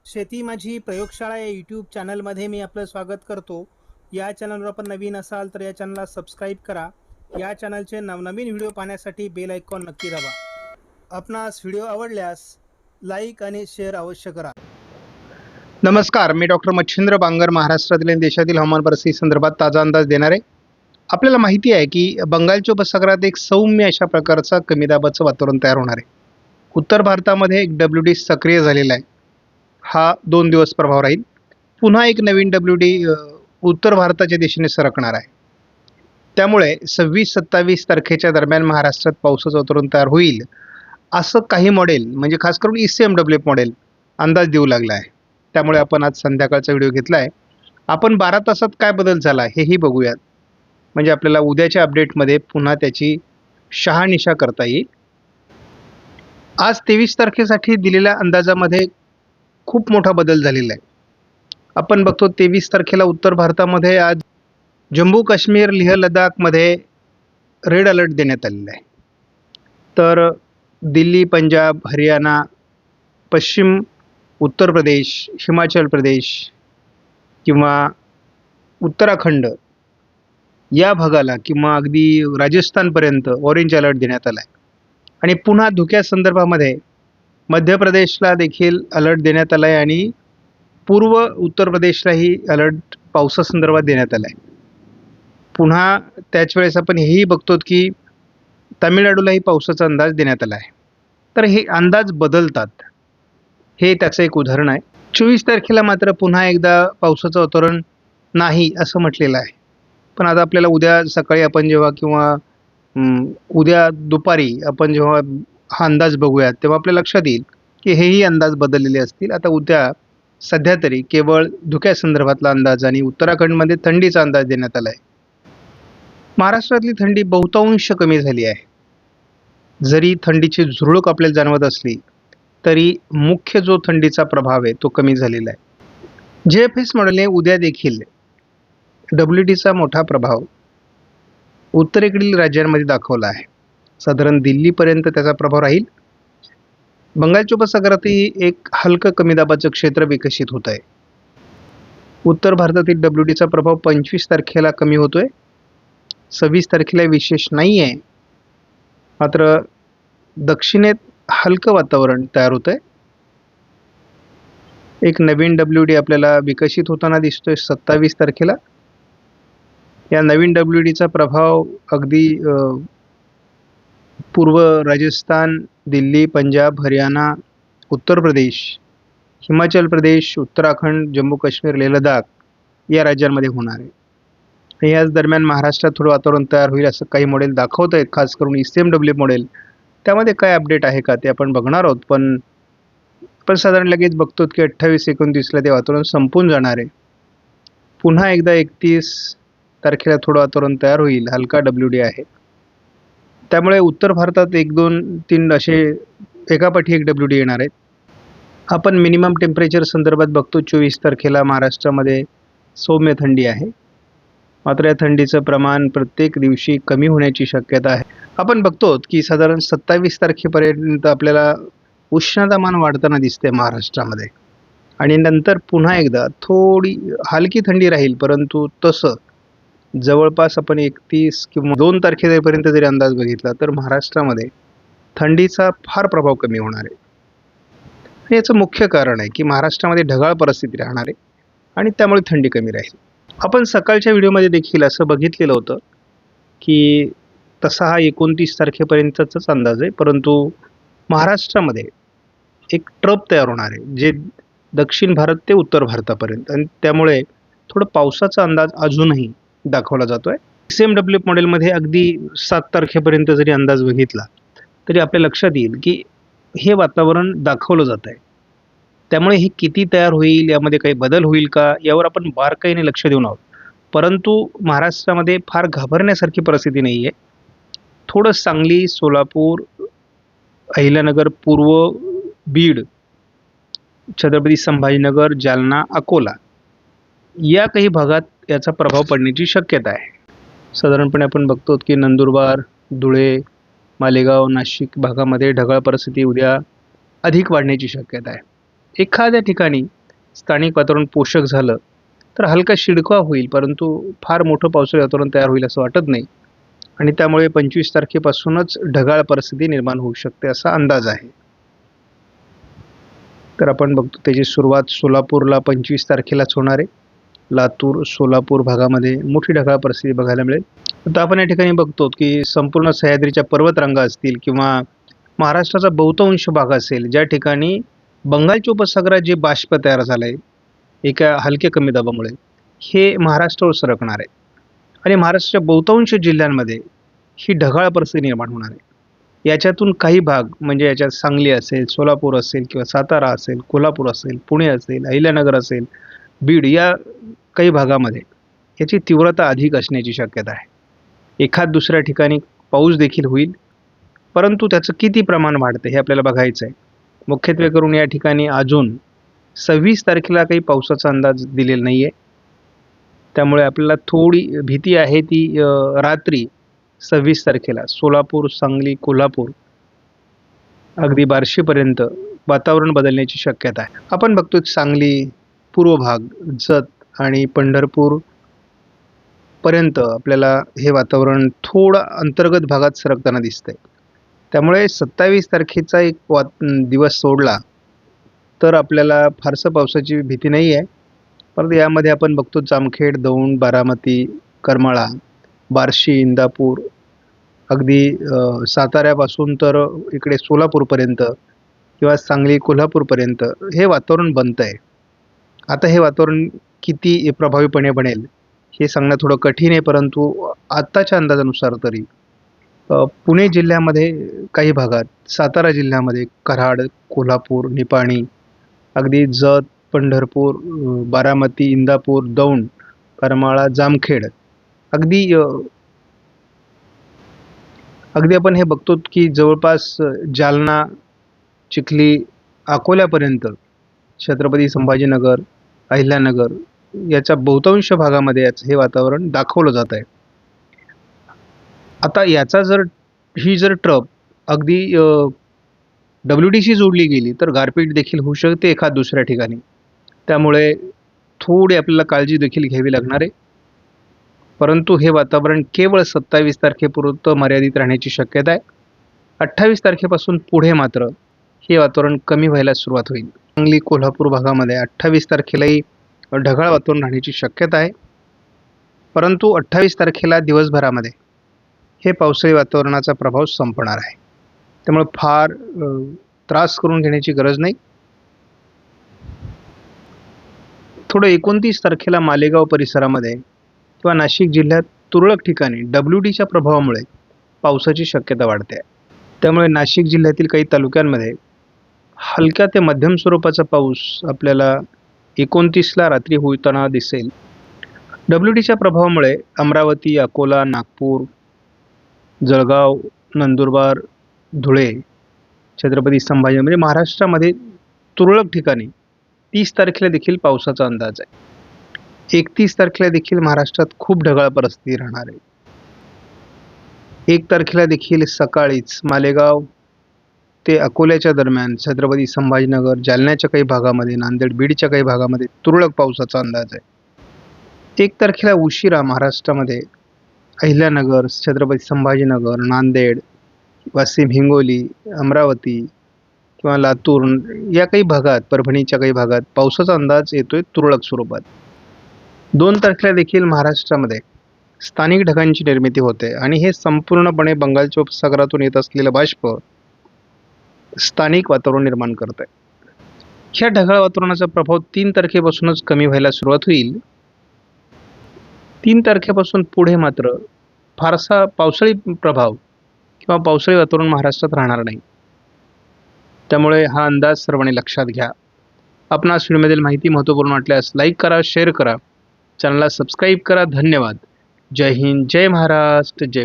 शेती माझी प्रयोगशाळा या यूट्यूब चॅनलमध्ये मी आपलं स्वागत करतो. या चॅनलवर आपण नवीन असाल तर या चॅनलला सबस्क्राईब करा. या चॅनलचे नवनवीन व्हिडिओ पाहण्यासाठी बेल आयकॉन नक्की दाबा. आपणास व्हिडिओ आवडल्यास लाईक आणि शेअर अवश्य करा. नमस्कार, मी डॉक्टर मच्छिंद्र बांगर महाराष्ट्रातील आणि देशातील हवामान परिस्थिती संदर्भात ताजा अंदाज देणार आहे. आपल्याला माहिती आहे की बंगालच्या उपसागरात एक सौम्य अशा प्रकारचा कमी दाबाचं वातावरण तयार होणार आहे. उत्तर भारतामध्ये एक WD सक्रिय झालेला आहे. हा 2 दिवस प्रभाव राहील. पुन्हा एक नवीन WD उत्तर भारताच्या दिशेने सरकणार आहे. त्यामुळे 26-27 तारखेच्या दरम्यान महाराष्ट्रात पावसाचं वातावरण तयार होईल असं काही मॉडेल म्हणजे खास करून ECMWF मॉडेल अंदाज देऊ लागला आहे. त्यामुळे आपण आज संध्याकाळचा व्हिडिओ घेतला आहे. आपण 12 तासात काय बदल झाला हेही बघूयात. म्हणजे आपल्याला उद्याच्या अपडेटमध्ये पुन्हा त्याची शहानिशा करता येईल. आज 23 तारखेसाठी दिलेल्या अंदाजामध्ये खूप मोठा बदल झालेला आहे. आपण बघतो 23 तारखेला उत्तर भारतामध्ये आज जम्मू काश्मीर, लेह लडाखमध्ये रेड अलर्ट देण्यात आलेला आहे. तर दिल्ली, पंजाब, हरियाणा, पश्चिम उत्तर प्रदेश, हिमाचल प्रदेश किंवा उत्तराखंड या भागाला किंवा अगदी राजस्थानपर्यंत ऑरेंज अलर्ट देण्यात आला आहे. आणि पुन्हा धुक्यासंदर्भामध्ये मध्य प्रदेशला देखील अलर्ट देण्यात आला आहे आणि पूर्व उत्तर प्रदेशलाही अलर्ट पावसासंदर्भात देण्यात आला आहे. पुन्हा त्याच वेळेस आपण हेही बघतो की तामिळनाडूलाही पावसाचा अंदाज देण्यात आला आहे. तर हे अंदाज बदलतात, हे त्याचं एक उदाहरण आहे. 24 तारखेला मात्र पुन्हा एकदा पावसाचं वातावरण नाही असं म्हटलेलं आहे. पण आता आपल्याला उद्या सकाळी आपण जेव्हा किंवा उद्या दुपारी आपण जेव्हा हा अंदाज बघूयात तेव्हा आपल्या लक्षात येईल की हेही अंदाज बदललेले असतील. आता उद्या सध्या तरी केवळ धुक्यासंदर्भातला अंदाज आणि उत्तराखंडमध्ये थंडीचा अंदाज देण्यात आला आहे. महाराष्ट्रातली थंडी बहुतांश कमी झाली आहे. जरी थंडीची झुळूक आपल्याला जाणवत असली तरी मुख्य जो थंडीचा प्रभाव आहे तो कमी झालेला आहे. JFS मॉडेलने उद्या देखील WDचा मोठा प्रभाव उत्तरेकडील राज्यांमध्ये दाखवला आहे. साधारण दिल्लीपर्यंत त्याचा प्रभाव राहील. बंगालच्या उपसागरातही एक हलकं कमी दाबाचं क्षेत्र विकसित होत आहे. उत्तर भारतातील WDचा प्रभाव 25 तारखेला कमी होतोय. 26 तारखेला विशेष नाही आहे. मात्र दक्षिणेत हलकं वातावरण तयार होत आहे. एक नवीन WD आपल्याला विकसित होताना दिसतोय 27 तारखेला. या नवीन WDचा प्रभाव अगदी पूर्व राजस्थान, दिल्ली, पंजाब, हरियाणा, उत्तर प्रदेश, हिमाचल प्रदेश, उत्तराखंड, जम्मू काश्मीर, लेह लडाख या राज्यांमध्ये होणार आहे. याच दरम्यान महाराष्ट्रात थोडं वातावरण तयार होईल असं काही मॉडेल दाखवत आहेत, खास करून ECMWF मॉडेल. त्यामध्ये काय अपडेट आहे का ते आपण बघणार आहोत. पण साधारण लगेच बघतो की 28-29ला ते वातावरण संपून जाणार आहे. पुन्हा एकदा 31 तारखेला थोडं वातावरण तयार होईल. हलका WD आहे. त्यामुळे उत्तर भारतात 1, 2, 3 असे एकापाठी एक WD येणार आहेत. आपण मिनिमम टेम्परेचर संदर्भात बघतो 24 तारखेला महाराष्ट्रामध्ये सौम्य थंडी आहे. मात्र या थंडीचं प्रमाण प्रत्येक दिवशी कमी होण्याची शक्यता आहे. आपण बघतो की साधारण 27 तारखेपर्यंत आपल्याला उष्णतामान वाढताना दिसते महाराष्ट्रामध्ये आणि नंतर पुन्हा एकदा थोडी हलकी थंडी राहील. परंतु तसं जवळपास आपण 31 किंवा 2 तारखेपर्यंत जरी अंदाज बघितला तर महाराष्ट्रामध्ये थंडीचा फार प्रभाव कमी होणार आहे. याचं मुख्य कारण आहे की महाराष्ट्रामध्ये ढगाळ परिस्थिती राहणार आहे आणि त्यामुळे थंडी कमी राहील. आपण सकाळच्या व्हिडिओमध्ये देखील असं बघितलेलं होतं की तसा हा 29 तारखेपर्यंतचाच अंदाज आहे. परंतु महाराष्ट्रामध्ये एक ट्रप तयार होणार आहे जे दक्षिण भारत ते उत्तर भारतापर्यंत, आणि त्यामुळे थोडं पावसाचा अंदाज अजूनही दाखवला जातो आहे. ECMWF मॉडेलमध्ये अगदी 7 तारखेपर्यंत जरी अंदाज बघितला तरी आपल्या लक्षात येईल की हे वातावरण दाखवलं जात आहे. त्यामुळे हे किती तयार होईल, यामध्ये काही बदल होईल का, यावर आपण बारकाईने लक्ष देऊन आहोत. परंतु महाराष्ट्रामध्ये फार घाबरण्यासारखी परिस्थिती नाही आहे. थोडं सांगली, सोलापूर, अहिल्यानगर, पूर्व बीड, छत्रपती संभाजीनगर, जालना, अकोला या काही भागात याचा प्रभाव पडण्याची शक्यता आहे. साधारणपणे आपण बघतो की नंदुरबार, धुळे, मालेगाव, नाशिक भागामध्ये ढगाळ परिस्थिती उद्या अधिक वाढण्याची शक्यता आहे. एखाद्या ठिकाणी स्थानिक वातावरण पोषक झालं तर हलका शिडकावा होईल, परंतु फार मोठं पावसाळी वातावरण तयार होईल असं वाटत नाही. आणि त्यामुळे 25 तारखेपासूनच ढगाळ परिस्थिती निर्माण होऊ शकते असा अंदाज आहे. तर आपण बघतो त्याची सुरुवात सोलापूरला 25 तारखेलाच होणार आहे. लातूर, सोलापूर भागामध्ये मोठी ढगाळ परिस्थिती बघायला मिळेल. आता आपण या ठिकाणी बघतो की संपूर्ण सह्याद्रीच्या पर्वतरांगा असतील किंवा महाराष्ट्राचा बहुतांश भाग असेल, ज्या ठिकाणी बंगालच्या उपसागरात जे बाष्प तयार झालं आहे एका हलक्या कमी दाबामुळे, हे महाराष्ट्रावर सरकणार आहे आणि महाराष्ट्राच्या बहुतांश जिल्ह्यांमध्ये ही ढगाळ परिस्थिती निर्माण होणार आहे. याच्यातून काही भाग म्हणजे याच्यात सांगली असेल, सोलापूर असेल किंवा सातारा असेल, कोल्हापूर असेल, पुणे असेल, अहिल्यानगर असेल, बीड या काही भागामध्ये याची तीव्रता अधिक असण्याची शक्यता आहे. एखाद दुसऱ्या ठिकाणी पाऊस देखील होईल, परंतु त्याचं किती प्रमाण वाढतं हे आपल्याला बघायचं आहे. मुख्यत्वे करून या ठिकाणी अजून 26 तारखेला काही पावसाचा अंदाज दिलेला नाही आहे. त्यामुळे आपल्याला थोडी भीती आहे ती रात्री 26 तारखेला सोलापूर, सांगली, कोल्हापूर अगदी बार्शीपर्यंत वातावरण बदलण्याची शक्यता आहे. आपण बघतो सांगली, पूर्व भाग, जत आणि पंढरपूर पर्यंत आपल्याला हे वातावरण थोडं अंतर्गत भागात सरकताना दिसतंय. त्यामुळे 27 तारखेचा एक दिवस सोडला तर आपल्याला फारसं पावसाची भीती नाही आहे. परंतु यामध्ये आपण बघतो जामखेड, दौंड, बारामती, करमाळा, बार्शी, इंदापूर, अगदी साताऱ्यापासून तर इकडे सोलापूरपर्यंत किंवा सांगली, कोल्हापूरपर्यंत हे वातावरण बनतं आहे. आता हे वातावरण किती प्रभावीपणे बनेल हे सांगणं थोडं कठीण आहे, परंतु आत्ताच्या अंदाजानुसार तरी पुणे जिल्ह्यामध्ये काही भागात, सातारा जिल्ह्यामध्ये कराड, कोल्हापूर, निपाणी, अगदी जत, पंढरपूर, बारामती, इंदापूर, दौंड, करमाळा, जामखेड अगदी आपण हे बघतो की जवळपास जालना, चिखली, अकोल्यापर्यंत छत्रपती संभाजीनगर, अहिल्यानगर याच्या बहुतांश भागामध्ये हे वातावरण दाखवलं जात आहे. आता याचा ही जर ट्रप अगदी WDशी जोडली गेली तर गारपीट देखील होऊ शकते एखाद दुसऱ्या ठिकाणी. त्यामुळे थोडी आपल्याला काळजी देखील घ्यावी लागणार आहे. परंतु हे वातावरण केवळ 27 तारखेपुरतं मर्यादित राहण्याची शक्यता आहे. 28 तारखेपासून पुढे मात्र हे वातावरण कमी व्हायला सुरुवात होईल. सांगली, कोल्हापूर भागामध्ये 28 तारखेलाही ढगाळ वातावरण राहण्याची शक्यता आहे. परंतु 28 तारखेला दिवसभरामध्ये हे पावसाळी वातावरणाचा प्रभाव संपणार आहे. त्यामुळे फार त्रास करून घेण्याची गरज नाही. थोडं 29 तारखेला मालेगाव परिसरामध्ये किंवा नाशिक जिल्ह्यात तुरळक ठिकाणी WDच्या प्रभावामुळे पावसाची शक्यता वाढते. त्यामुळे नाशिक जिल्ह्यातील काही तालुक्यांमध्ये हलक्या ते मध्यम स्वरूपाचा पाऊस आपल्याला 29ला रात्री होताना दिसेल. WDच्या प्रभावामुळे अमरावती, अकोला, नागपूर, जळगाव, नंदुरबार, धुळे, छत्रपती संभाजी म्हणजे महाराष्ट्रामध्ये तुरळक ठिकाणी 30 तारखेला देखील पावसाचा अंदाज आहे. 31 तारखेला देखील महाराष्ट्रात खूप ढगाळ परिस्थिती राहणार आहे. 1 तारखेला देखील सकाळीच मालेगाव ते अकोल्याच्या दरम्यान छत्रपती संभाजीनगर, जालन्याच्या काही भागामध्ये, नांदेड, बीडच्या काही भागामध्ये तुरळक पावसाचा अंदाज आहे. 1 तारखेला उशिरा महाराष्ट्रामध्ये अहिल्यानगर, छत्रपती संभाजीनगर, नांदेड, वाशिम, हिंगोली, अमरावती किंवा लातूर या काही भागात, परभणीच्या काही भागात पावसाचा अंदाज येतोय तुरळक स्वरूपात. 2 तारखेला देखील महाराष्ट्रामध्ये स्थानिक ढगांची निर्मिती होते आणि हे संपूर्णपणे बंगालच्या उपसागरातून येत असलेलं बाष्प स्थानिक वातावरण निर्माण करत आहे. ह्या ढगाळ वातावरणाचा प्रभाव 3 तारखेपासूनच कमी व्हायला सुरुवात होईल. 3 तारखेपासून पुढे मात्र फारसा पावसाळी प्रभाव किंवा पावसाळी वातावरण महाराष्ट्रात राहणार नाही. त्यामुळे हा अंदाज सर्वांनी लक्षात घ्या. आपणास व्हिडिओमधील माहिती महत्त्वपूर्ण वाटल्यास लाईक करा, शेअर करा, चॅनलला सबस्क्राईब करा. धन्यवाद. जय हिंद, जय महाराष्ट्र, जय